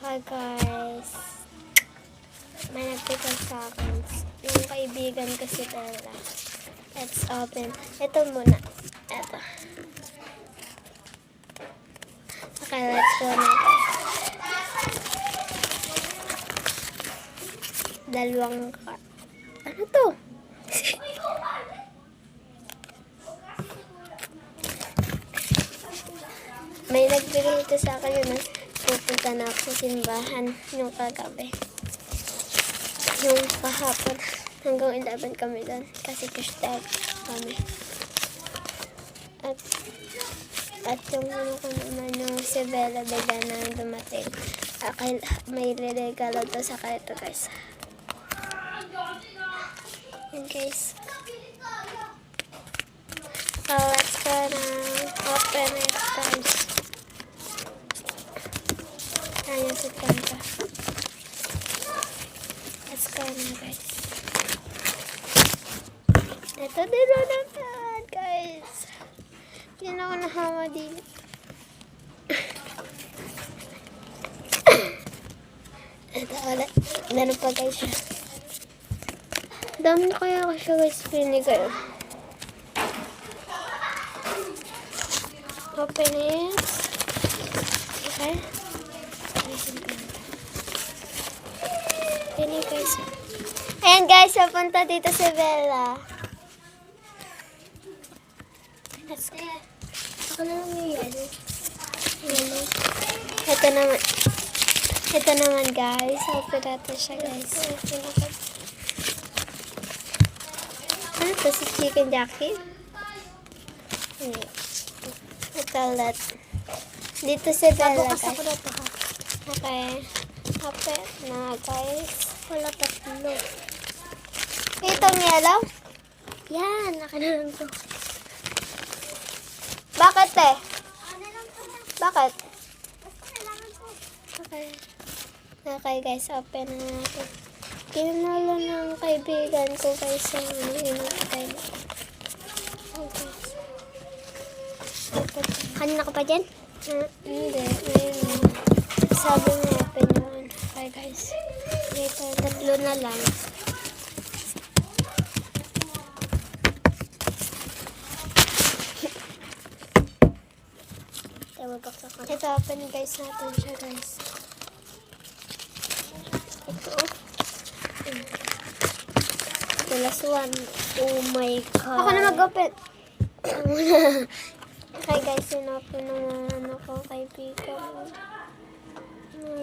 Okay guys, may nagpikas sa akin. Yung kaibigan ko si Bella. Let's open. Ito muna. Ito. Okay, let's go natin. Dalawang card. Ano to? May nagbigay ito sa akin yun. Pupunta na ako sa simbahan yung kagabi. Yung kahapon. Hanggang 11 kami doon. Kasi Tuesday kami. At yung ano ko naman yung si Bella bigla na dumating. May regalo to sa kaya guys. Yan guys. So let's go na open it guys. Ayan si Kanta. Let's go na guys. Ito din na naman guys. Hindi na ako nahawa din. Ito ulit. Ganun pa guys siya. Dami kaya ako siya guys pinigay. Open it. Okay. Ini guys. Ayan guys, papunta dito si Bella. Let's go. Ako na lang yan. Ito naman guys. Open natin siya guys. Ano to? Si Chicken Jackie? Ito ulit. Dito si Bella guys. Okay. Open na guys. Wala tatlo. Itong yellow? Yan. Akin na lang to. Bakit eh? Bakit? Okay. Okay guys. Open na natin. Kinalo ng kaibigan ko guys yung inatay. Okay. Kanina ka pa dyan? Hindi. Ayun. Sabi mo open yun. Okay guys. Dito, tatlo na lang. Ito open guys natin siya guys. Ito. The last one. Oh my god. Ako na mag-open. Okay guys, yun open naman ako kaibigan.